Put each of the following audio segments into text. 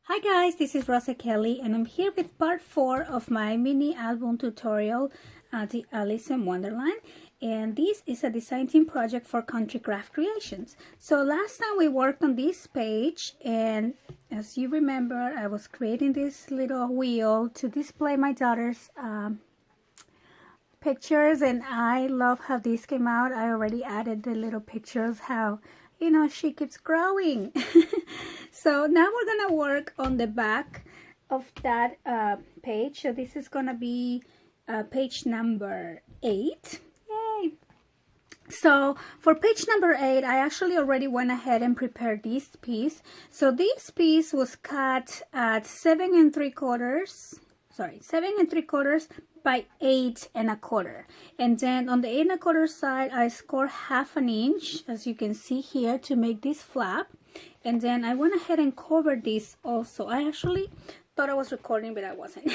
Hi guys, this is Rosa Kelly and I'm here with part 4 of my mini album tutorial, the Alice in Wonderland. And this is a design team project for Country Craft Creations. So last time we worked on this page, and as you remember, I was creating this little wheel to display my daughter's pictures, and I love how this came out. I already added the little pictures, how she keeps growing. So now we're gonna work on the back of that page. So this is gonna be page number 8. Yay! So for page number 8, I actually already went ahead and prepared this piece. So this piece was cut at 7 3/4 by 8 1/4, and then on the 8 1/4 side I scored 1/2 inch, as you can see here, to make this flap. And then I went ahead and covered this also. I actually thought I was recording, but I wasn't.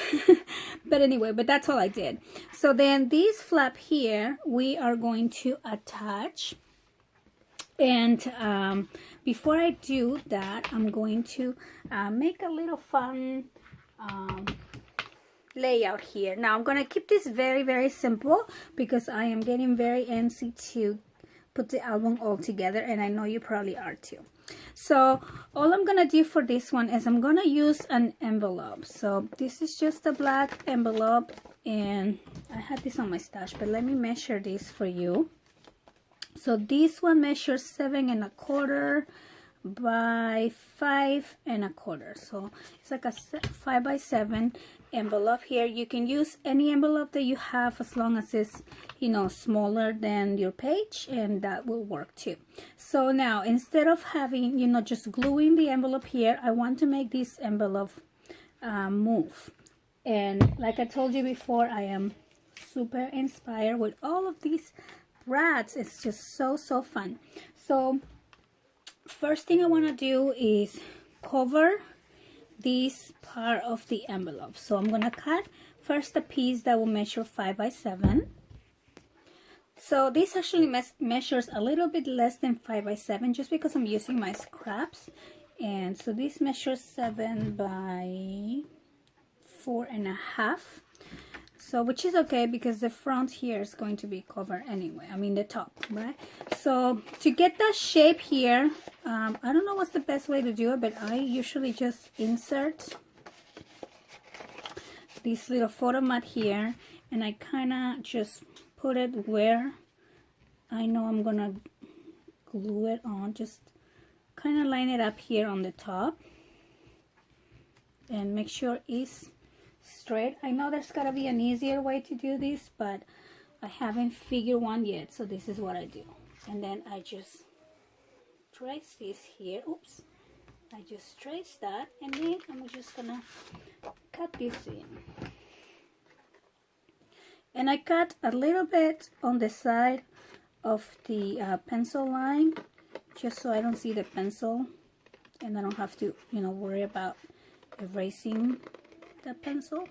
But anyway, that's all I did. So then this flap here we are going to attach, and before I do that, I'm going to make a little fun layout here. Now I'm gonna keep this very simple because I am getting very antsy to put the album all together, and I know you probably are too. So all I'm gonna do for this one is I'm gonna use an envelope. So this is just a black envelope, and I had this on my stash, but let me measure this for you. So this one measures 7 1/4 by 5 1/4. So it's like a 5 by 7 envelope here. You can use any envelope that you have, as long as it's smaller than your page, and that will work too. So now, instead of having just gluing the envelope here, I want to make this envelope move. And like I told you before, I am super inspired with all of these brats. It's just so fun. So first thing I want to do is cover this part of the envelope. So I'm gonna cut first a piece that will measure 5 by 7. So this actually measures a little bit less than 5 by 7, just because I'm using my scraps. And so this measures 7 by 4 1/2. So, which is okay because the front here is going to be covered anyway. I mean the top, right? So to get that shape here, I don't know what's the best way to do it, but I usually just insert this little photo mat here, and I kind of just put it where I know I'm gonna glue it on. Just kind of line it up here on the top and make sure it's straight. I know there's gotta be an easier way to do this, but I haven't figured one yet, so this is what I do. And then I just trace this here. Oops, I just trace that, and then I'm just gonna cut this in. And I cut a little bit on the side of the pencil line, just so I don't see the pencil and I don't have to worry about erasing the pencil.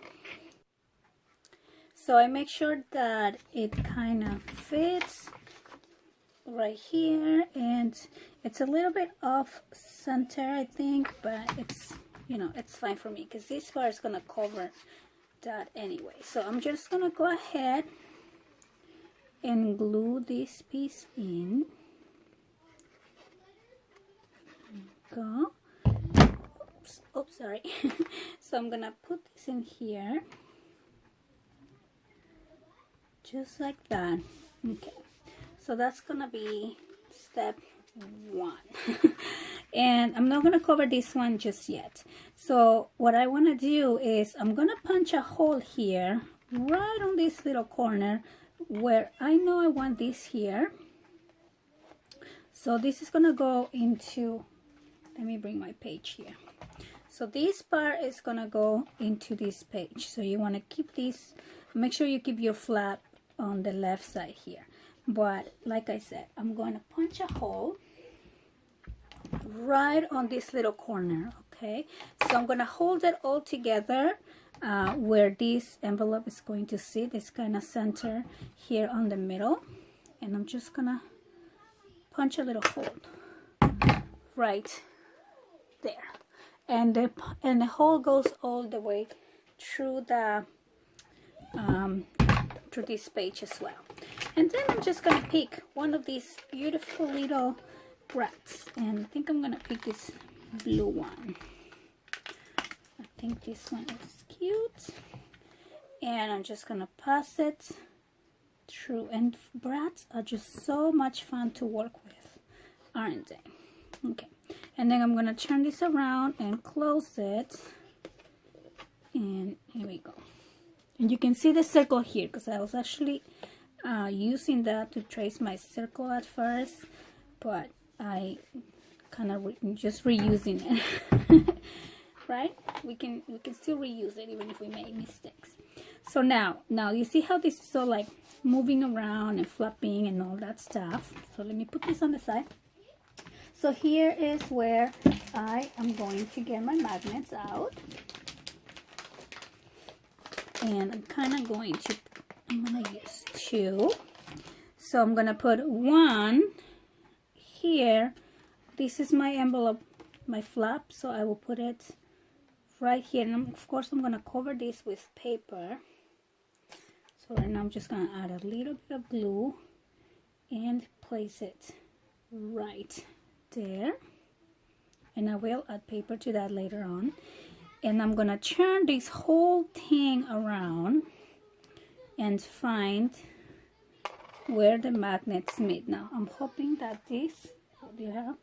So I make sure that it kind of fits right here, and it's a little bit off center, I think, but it's it's fine for me because this part is gonna cover that anyway. So I'm just gonna go ahead and glue this piece in. Go. Oops, sorry. So I'm gonna put this in here, just like that. Okay, so that's gonna be step 1. And I'm not gonna cover this one just yet. So what I want to do is I'm gonna punch a hole here right on this little corner where I know I want this here. So this is gonna go into, let me bring my page here. So this part is gonna go into this page. So you want to keep this, make sure you keep your flap on the left side here. But like I said, I'm going to punch a hole right on this little corner. Okay, so I'm gonna hold it all together where this envelope is going to sit. It's kind of center here on the middle, and I'm just gonna punch a little hole right there. and the hole goes all the way through the through this page as well. And then I'm just gonna pick one of these beautiful little brats, and I think I'm gonna pick this blue one. I think this one is cute, and I'm just gonna pass it through. And brats are just so much fun to work with, aren't they? Okay, and then I'm gonna turn this around and close it, and here we go. And you can see the circle here because I was actually using that to trace my circle at first, but I kind of just reusing it. Right? We can still reuse it even if we make mistakes. So now you see how this is all like moving around and flapping and all that stuff. So let me put this on the side. So here is where I am going to get my magnets out. And I'm gonna use two. So I'm gonna put one here. This is my envelope, my flap, so I will put it right here. And of course I'm gonna cover this with paper. So right now I'm just gonna add a little bit of glue and place it right there. And I will add paper to that later on. And I'm gonna turn this whole thing around and find where the magnets meet. Now I'm hoping that this, you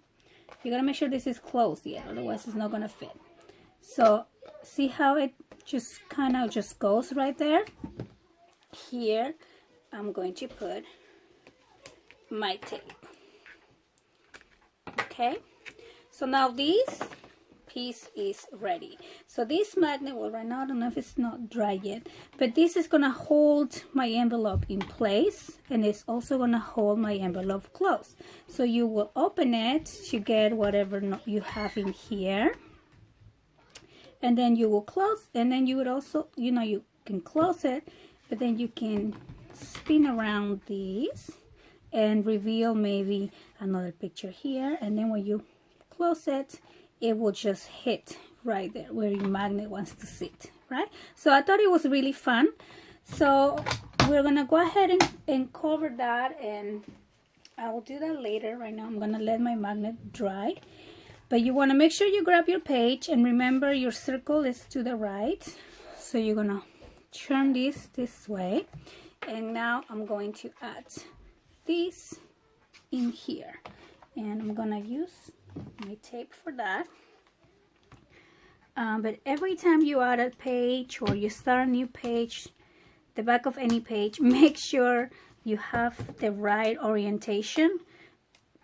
gotta make sure this is closed yet, otherwise it's not gonna fit. So see how it just kind of just goes right there? Here I'm going to put my tape. Okay, so now this piece is ready. So this magnet, well, right now I don't know if it's not dry yet, but this is gonna hold my envelope in place, and it's also gonna hold my envelope closed. So you will open it to get whatever you have in here, and then you will close, and then you would also, you can close it, but then you can spin around these and reveal maybe another picture here, and then when you close it, it will just hit right there where your magnet wants to sit, right? So I thought it was really fun. So we're gonna go ahead and cover that, and I will do that later. Right now I'm gonna let my magnet dry, but you want to make sure you grab your page, and remember your circle is to the right. So you're gonna turn this way, and now I'm going to add this in here, and I'm gonna use my tape for that. But every time you add a page or you start a new page, the back of any page, make sure you have the right orientation,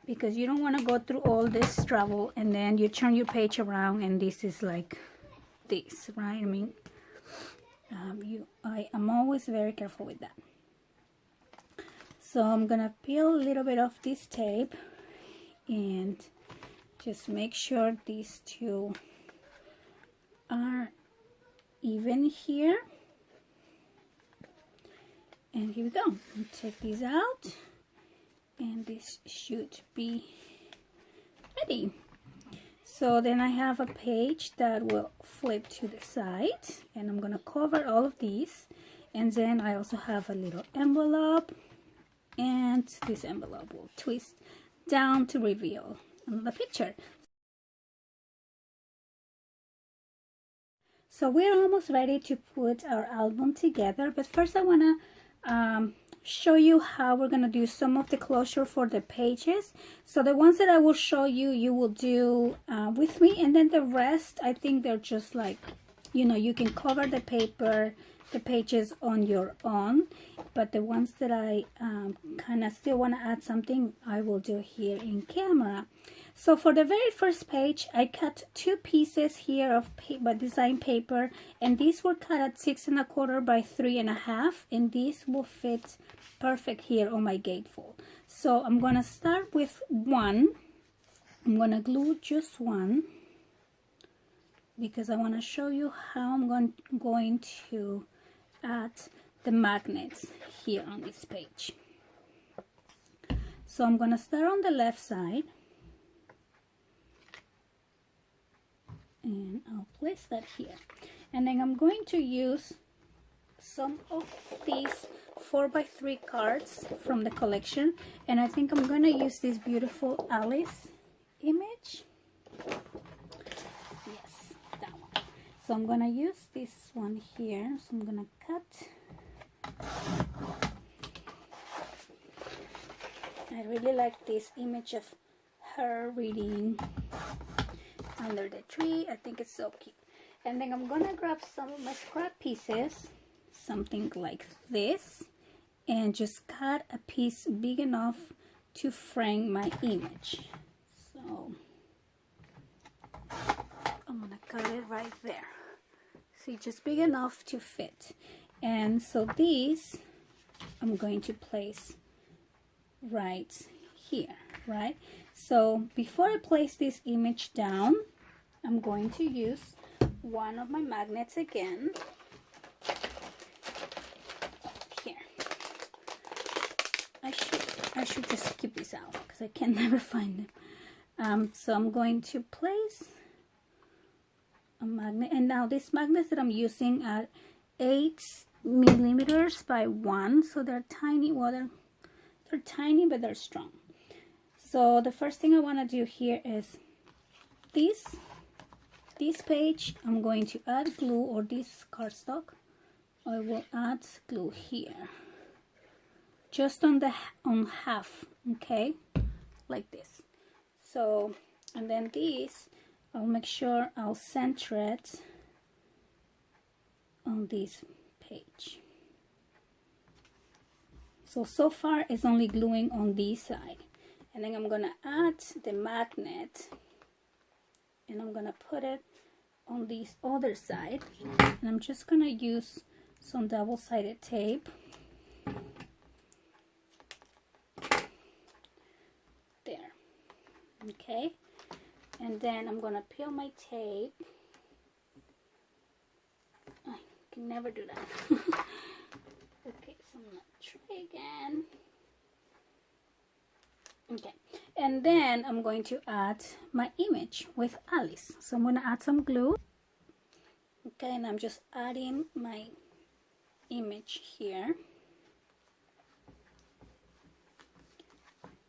because you don't want to go through all this trouble and then you turn your page around and this is like this, right? I mean, I'm always very careful with that. So I'm gonna peel a little bit of this tape and just make sure these two are even here. And here we go. Take these out, and this should be ready. So then I have a page that will flip to the side, and I'm gonna cover all of these. And then I also have a little envelope, and this envelope will twist down to reveal the picture. So we're almost ready to put our album together, but first I want to show you how we're going to do some of the closure for the pages. So the ones that I will show you, you will do with me, and then the rest, I think they're just like, you can cover the pages on your own, but the ones that I kind of still want to add something, I will do here in camera. So for the very first page, I cut 2 pieces here of design paper, and these were cut at 6 1/4 by 3 1/2, and these will fit perfect here on my gatefold. So I'm gonna start with one. I'm gonna glue just one because I want to show you how I'm going to add the magnets here on this page. So I'm gonna start on the left side. and I'll place that here. And then I'm going to use some of these 4x3 cards from the collection, and I think I'm going to use this beautiful Alice image. Yes, that one. So I'm going to use this one here. So I'm going to cut. I really like this image of her reading under the tree. I think it's so cute. And then I'm gonna grab some of my scrap pieces, something like this, and just cut a piece big enough to frame my image. So I'm gonna cut it right there. See, just big enough to fit. And so these I'm going to place right here, right? So before I place this image down, I'm going to use one of my magnets again. Here. I should just keep this out because I can never find them. So I'm going to place a magnet, and now these magnets that I'm using are 8 millimeters by 1, so they're tiny. Well, they're tiny, but they're strong. So the first thing I want to do here is this page. I'm going to add glue, or this cardstock. I will add glue here, just on half, okay, like this. So, and then this, I'll make sure I'll center it on this page. So far it's only gluing on this side, and then I'm gonna add the magnet, and I'm gonna put it on this other side, and I'm just gonna use some double-sided tape there, okay, and then I'm gonna peel my tape. I can never do that. Okay, so I'm gonna try again. Okay, and then I'm going to add my image with Alice. So I'm going to add some glue. Okay, and I'm just adding my image here.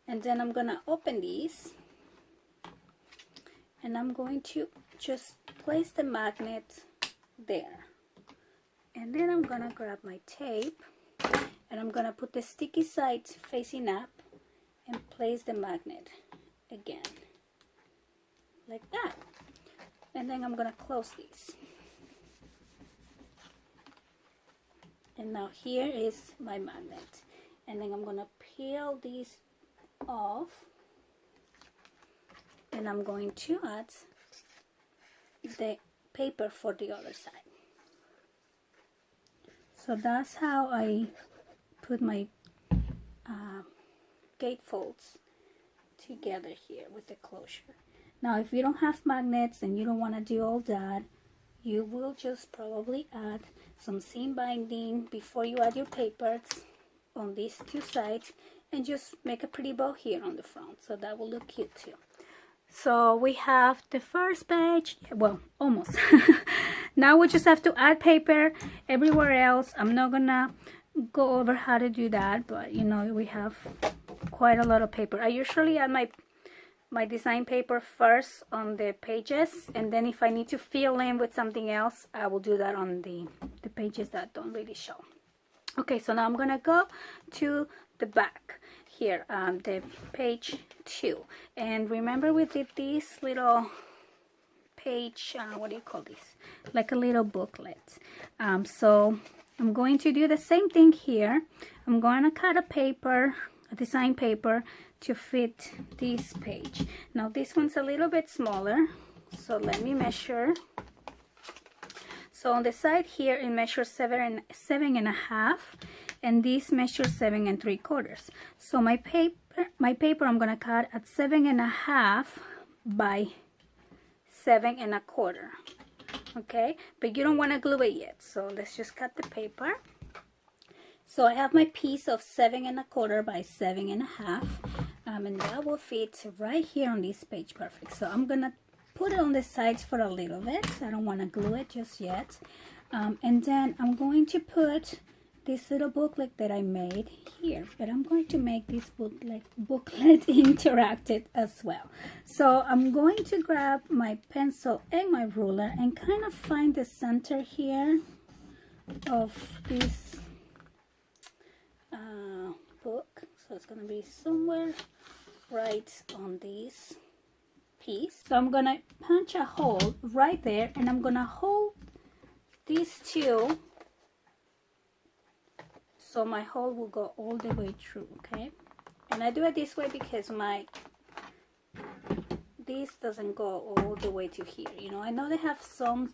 And then I'm going to open these. And I'm going to just place the magnet there. And then I'm going to grab my tape. And I'm going to put the sticky side facing up and place the magnet again, like that. And then I'm gonna close these. And now here is my magnet. And then I'm gonna peel these off, and I'm going to add the paper for the other side. So that's how I put my gatefolds together here with the closure. Now if you don't have magnets and you don't want to do all that, you will just probably add some seam binding before you add your papers on these two sides, and just make a pretty bow here on the front, so that will look cute too. So we have the first page, well, almost. Now we just have to add paper everywhere else. I'm not gonna go over how to do that, but you know, we have quite a lot of paper. I usually add my design paper first on the pages, and then if I need to fill in with something else, I will do that on the pages that don't really show. Okay, so now I'm gonna go to the back here, the page 2, and remember we did this little page, what do you call this, like a little booklet. So I'm going to do the same thing here. I'm going to cut a design paper to fit this page. Now this one's a little bit smaller, so let me measure. So on the side here it measures 7.5, and this measures 7 3/4. So my paper I'm gonna cut at 7.5 by 7 1/4. Okay, but you don't want to glue it yet, so let's just cut the paper. So I have my piece of 7 1/4 by 7.5, and that will fit right here on this page perfect. So I'm gonna put it on the sides for a little bit. I don't want to glue it just yet. And then I'm going to put this little booklet that I made here, but I'm going to make this booklet interactive as well. So I'm going to grab my pencil and my ruler and kind of find the center here of this book. So it's going to be somewhere right on this piece. So I'm going to punch a hole right there, and I'm going to hold these two so my hole will go all the way through, okay? And I do it this way because this doesn't go all the way to here. You know, I know they have some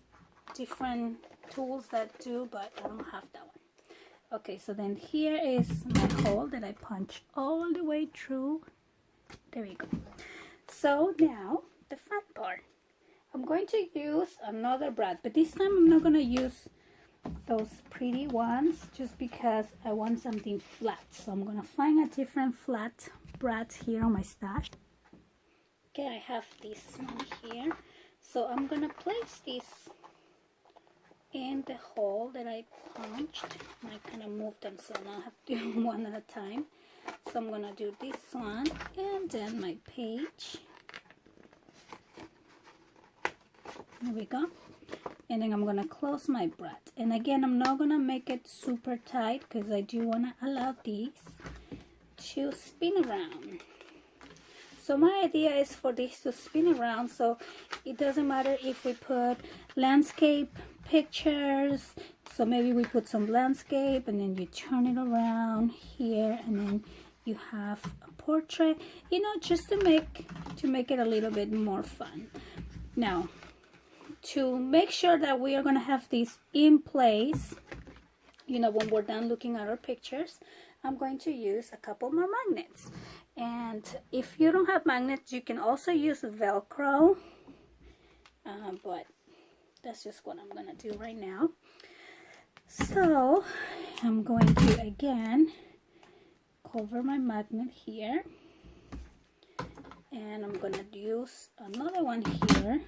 different tools that do, but I don't have that one. Okay, so then here is my hole that I punch all the way through. There we go. So now the front part. I'm going to use another brad, but this time I'm not going to use those pretty ones just because I want something flat. So I'm going to find a different flat brad here on my stash. Okay, I have this one here. So I'm going to place this in the hole that I punched. I kind of moved them so now I have to do one at a time. So I'm going to do this one and then my page. There we go. And then I'm going to close my brad. And again, I'm not going to make it super tight because I do want to allow these to spin around. So my idea is for this to spin around, so it doesn't matter if we put landscape pictures. So maybe we put some landscape and then you turn it around here and then you have a portrait, you know, just to make it a little bit more fun. Now, to make sure that we are going to have this in place, you know, when we're done looking at our pictures, I'm going to use a couple more magnets. And if you don't have magnets, you can also use Velcro, but that's just what I'm going to do right now. So I'm going to again cover my magnet here, and I'm going to use another one here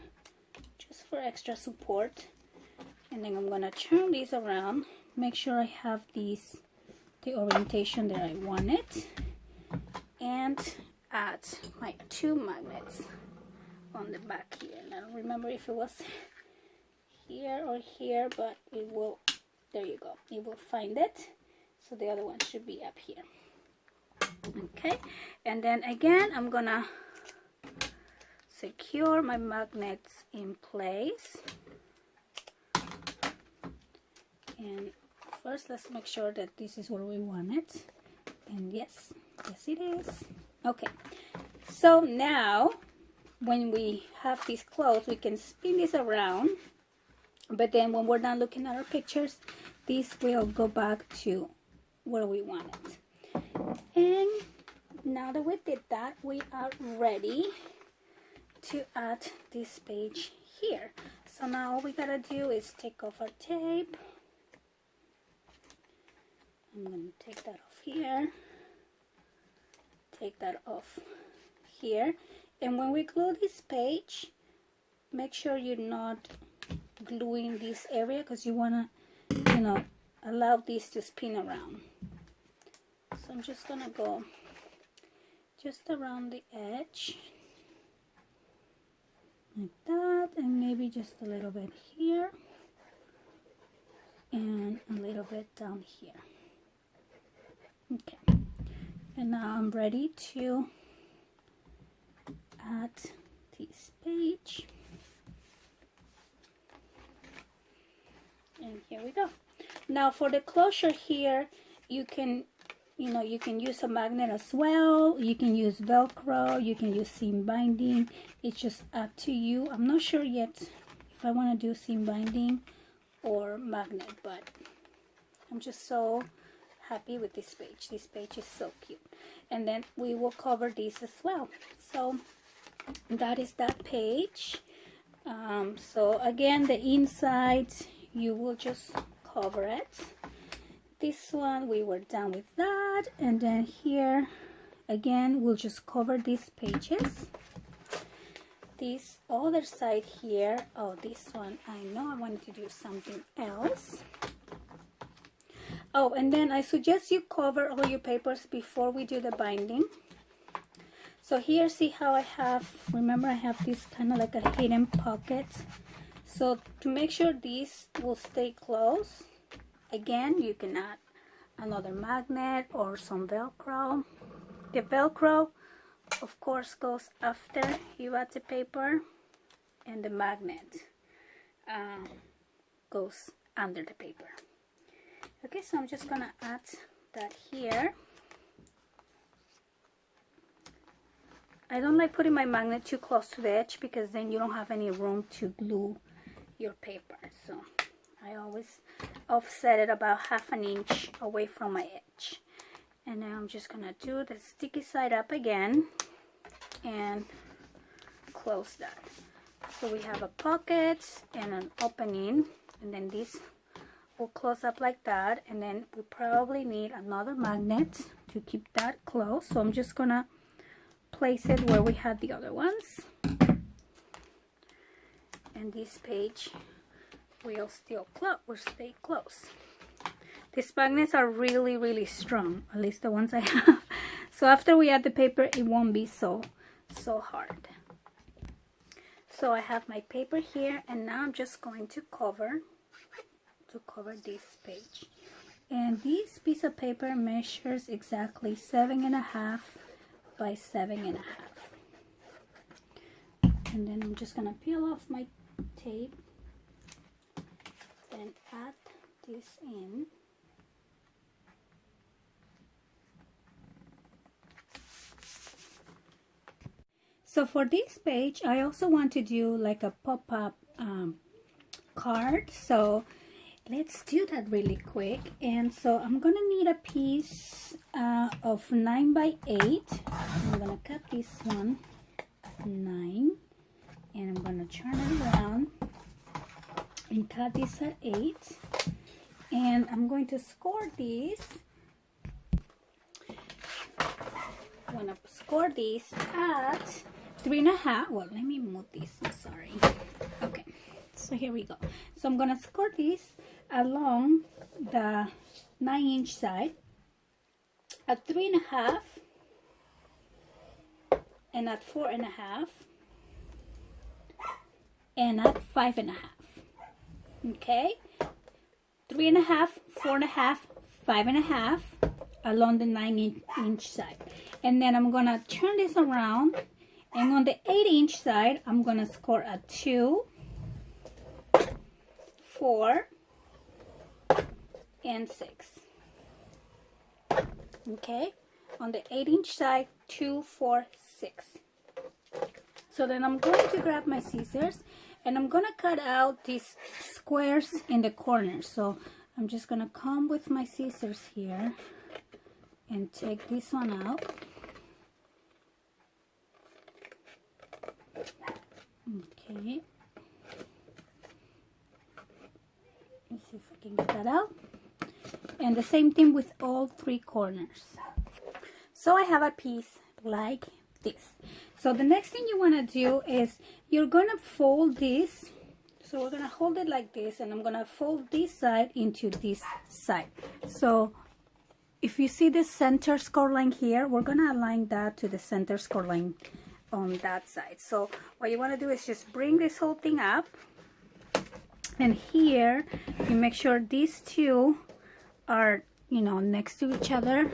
just for extra support. And then I'm going to turn these around, make sure I have these the orientation that I want it, and add my two magnets on the back here. And I don't remember if it was here or here, but it will, there you go, it will find it. So the other one should be up here. Okay, and then again I'm gonna secure my magnets in place. And first let's make sure that this is where we want it. And yes it is. Okay, so now when we have this closed, we can spin this around, but then when we're done looking at our pictures, this will go back to where we want it. And now that we did that, we are ready to add this page here. So now all we gotta do is take off our tape. I'm gonna take that off here, take that off here, and when we glue this page, make sure you're not gluing this area because you want to, you know, allow this to spin around. So I'm just gonna go just around the edge like that, and maybe just a little bit here and a little bit down here. Okay, and now I'm ready to add this page, and here we go. Now for the closure here, you can, you know, you can use a magnet as well, you can use Velcro, you can use seam binding. It's just up to you. I'm not sure yet if I want to do seam binding or magnet, but I'm just so happy with this page. This page is so cute. And then we will cover this as well. So that is that page. So again, the inside, you will just cover it. This one, we were done with that. And then here again, we'll just cover these pages. this other side here. Oh, this one, I know I wanted to do something else. Oh, and then I suggest you cover all your papers before we do the binding. So here, see how I have, remember I have this kind of like a hidden pocket. So to make sure these will stay closed, again, you can add another magnet or some Velcro. The Velcro, of course, goes after you add the paper, and the magnet goes under the paper. Okay, so I'm just gonna add that here. I don't like putting my magnet too close to the edge because then you don't have any room to glue your paper. So I always offset it about ½ an inch away from my edge. And now I'm just gonna do the sticky side up again and close that. So we have a pocket and an opening, and then this will close up like that, and then we probably need another magnet to keep that closed. So I'm just gonna place it where we had the other ones, and this page will stay closed. These magnets are really strong, at least the ones I have. So after we add the paper, it won't be so hard. So I have my paper here, and now I'm just going to cover this page. And this piece of paper measures exactly 7.5 by 7.5. And then I'm just gonna peel off my tape and add this in. So for this page, I also want to do like a pop-up card. So let's do that really quick. And so I'm gonna need a piece of 9 by 8. I'm gonna cut this one 9, and I'm gonna turn it around and cut this at 8. And I'm going to score these. I'm gonna score these at 3.5. Well, let me move this. I'm sorry. Okay, so here we go. So I'm gonna score this along the 9-inch side at 3.5 and at 4.5 and at 5.5. Okay, 3.5, 4.5, 5.5 along the 9-inch side. And then I'm gonna turn this around, and on the 8-inch side I'm gonna score a 2, 4 and 6. Okay, on the 8-inch side, 2, 4, 6. So then I'm going to grab my scissors, and I'm gonna cut out these squares in the corner. So I'm just gonna come with my scissors here and take this one out. Okay, let's see if I can get that out. And the same thing with all 3 corners. So I have a piece like this. So the next thing you want to do is you're gonna fold this. So we're gonna hold it like this, and I'm gonna fold this side into this side. So if you see the center score line here, we're gonna align that to the center score line on that side. So what you want to do is just bring this whole thing up, and here you make sure these two are, you know, next to each other.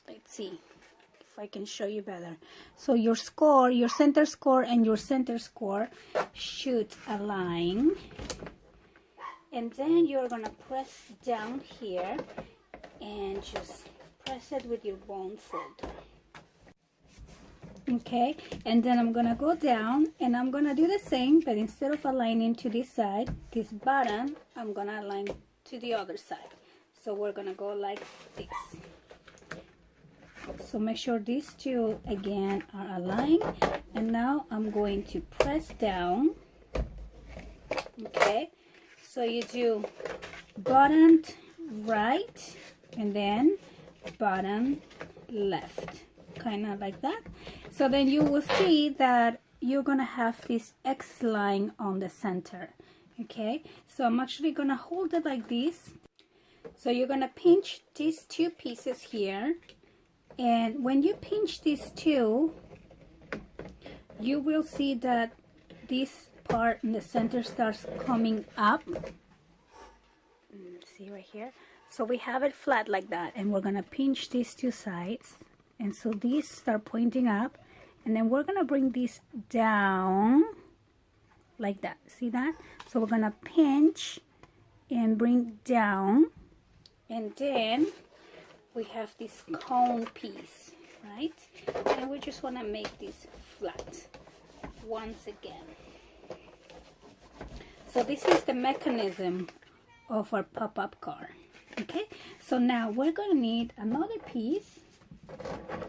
Let's see if I can show you better. So your score, your center score and your center score should align, and then you're gonna press down here and just press it with your bone folder. Okay, and then I'm gonna go down, and I'm gonna do the same, but instead of aligning to this side, this bottom, I'm gonna align to the other side. So we're gonna go like this. So make sure these two again are aligned, and now I'm going to press down. Okay, so you do bottom right and then bottom left. kind of like that. So then you will see that you're gonna have this X line on the center. Okay, so I'm actually gonna hold it like this. So you're gonna pinch these two pieces here, and when you pinch these two, you will see that this part in the center starts coming up. See right here? So we have it flat like that, and we're gonna pinch these two sides, and so these start pointing up, and then we're gonna bring this down like that. See that? So we're gonna pinch and bring down, and then we have this cone piece, right? And we just want to make this flat once again. So this is the mechanism of our pop-up car. Okay, so now we're going to need another piece,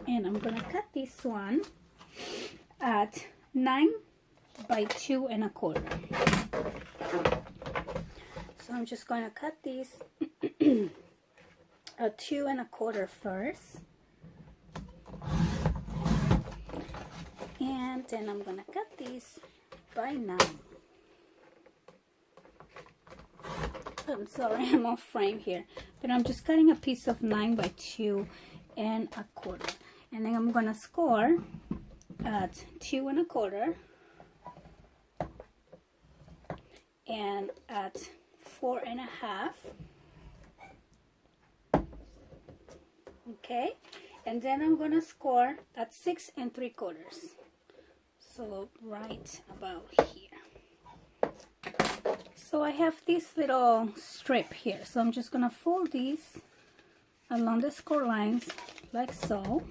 and I'm going to cut this one at 9 by 2 1/4. So I'm just going to cut this at 2 1/4 first, and then I'm gonna cut this by 9. I'm sorry, I'm off frame here, but I'm just cutting a piece of 9 by 2 1/4, and then I'm gonna score at 2 1/4 and at 4 1/2. Okay, and then I'm gonna score at 6 3/4, so right about here. So I have this little strip here, so I'm just gonna fold these along the score lines like so,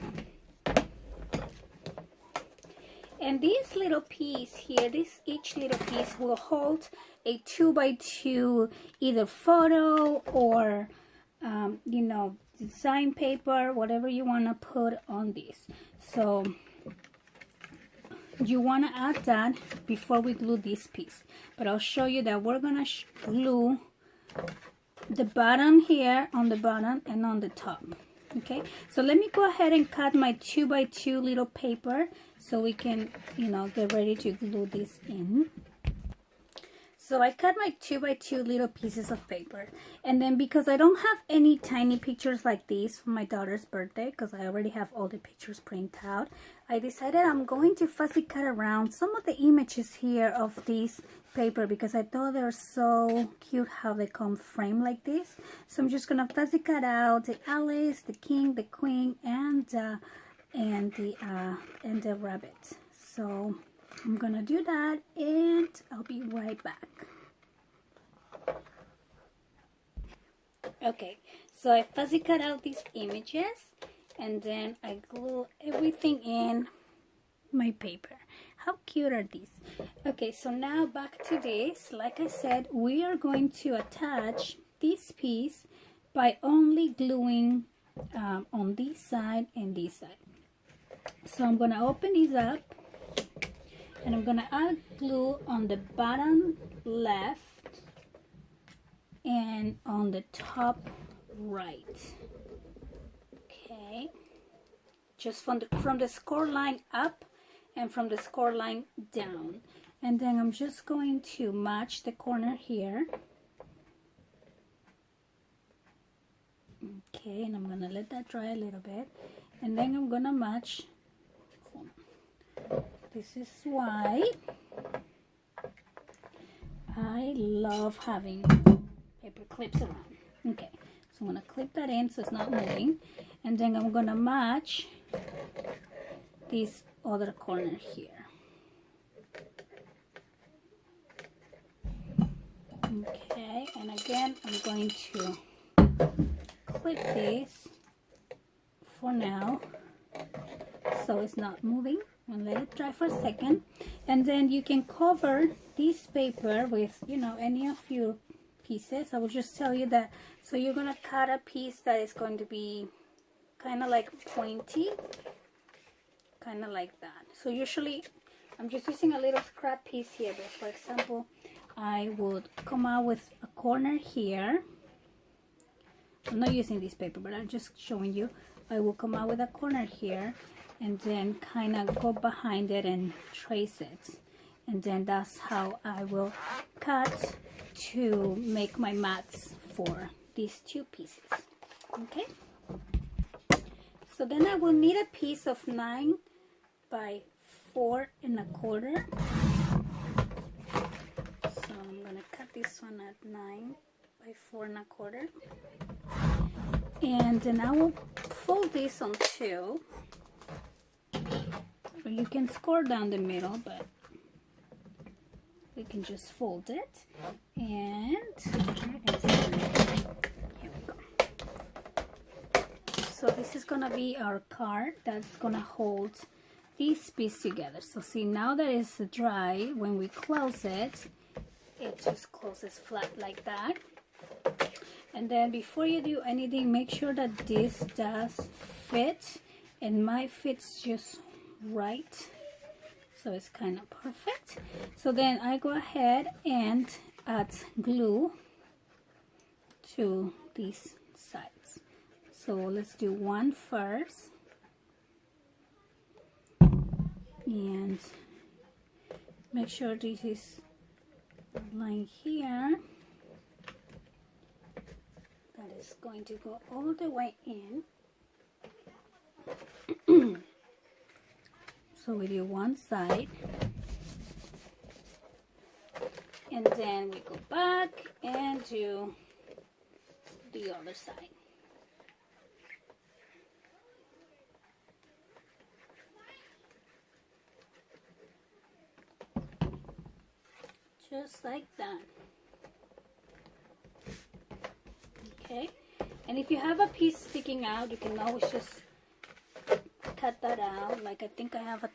and this little piece here, each little piece will hold a 2 by 2 either photo or you know, design paper, whatever you want to put on this. So you want to add that before we glue this piece, but I'll show you that we're gonna glue the bottom here on the bottom and on the top. Okay, so let me go ahead and cut my 2 by 2 little paper so we can, you know, get ready to glue this in. So I cut my 2 by 2 little pieces of paper, and then because I don't have any tiny pictures like these for my daughter's birthday, because I already have all the pictures printed out, I decided I'm going to fussy cut around some of the images here of this paper because I thought they're so cute how they come framed like this. So I'm just gonna fussy cut out the Alice, the king, the queen, and the rabbit. So I'm gonna do that, and I'll be right back. Okay, so I fussy cut out these images, and then I glue everything in my paper. How cute are these? Okay, so now back to this. Like I said, we are going to attach this piece by only gluing on this side and this side. So I'm gonna open these up, and I'm gonna add glue on the bottom left and on the top right. Okay, just from the score line up and from the score line down, and then I'm just going to match the corner here. Okay, and I'm gonna let that dry a little bit, and then I'm gonna match. This is why I love having paper clips around. Okay, so I'm gonna clip that in so it's not moving, and then I'm gonna match this other corner here. Okay, and again I'm going to clip this for now so it's not moving, and let it dry for a second, and then you can cover this paper with, you know, any of your pieces. I will just tell you that. So you're gonna cut a piece that is going to be kind of like pointy, kind of like that. So usually I'm just using a little scrap piece here, but for example I would come out with a corner here. I'm not using this paper, but I'm just showing you. I will come out with a corner here, and then kind of go behind it and trace it, and then that's how I will cut to make my mats for these two pieces. Okay, so then I will need a piece of 9 by 4 1/4. So I'm gonna cut this one at 9 by 4 1/4, and then I will fold this on 2, or you can score down the middle, but we can just fold it. And here we go. So this is gonna be our card that's gonna hold this piece together. So see, now that it's dry, when we close it, it just closes flat like that. And then before you do anything, make sure that this does fit, and mine fits just right, so it's kind of perfect. So then I go ahead and add glue to these sides. So let's do one first, and make sure this is lying here. That is going to go all the way in. So we do one side, and then we go back and do the other side. Just like that. Okay, and if you have a piece sticking out, you can always just cut that out. Like, I think I have a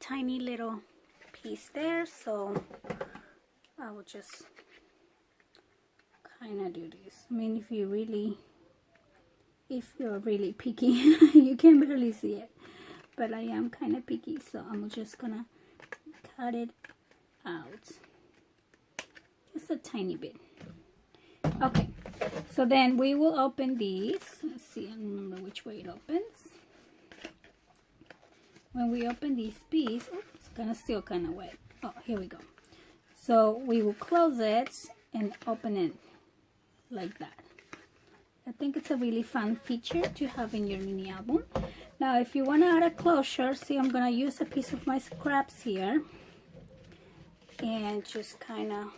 tiny little piece there, so I will just kind of do this. I mean, if you're really picky, you can barely see it, but I am kind of picky, so I'm just gonna cut it out just a tiny bit. Okay, so then we will open these. Let's see, I don't remember which way it opens. When we open this piece, oops, it's gonna still kind of wet. Oh, here we go. So we will close it and open it like that. I think it's a really fun feature to have in your mini album. Now, if you want to add a closure, see, I'm gonna use a piece of my scraps here and just kind of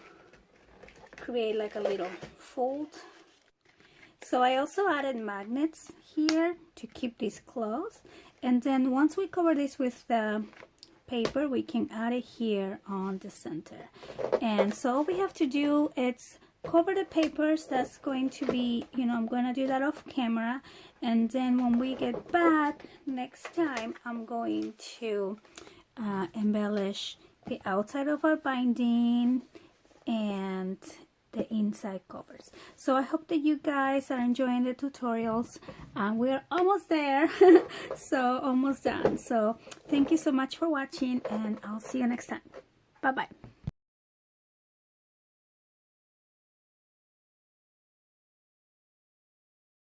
create like a little fold. So I also added magnets here to keep this closed, and then once we cover this with the paper, we can add it here on the center. And so all we have to do is cover the papers. That's going to be, you know, I'm going to do that off camera, and then when we get back next time, I'm going to embellish the outside of our binding and the inside covers. So I hope that you guys are enjoying the tutorials. We're almost there. So almost done. So thank you so much for watching, and I'll see you next time. Bye bye.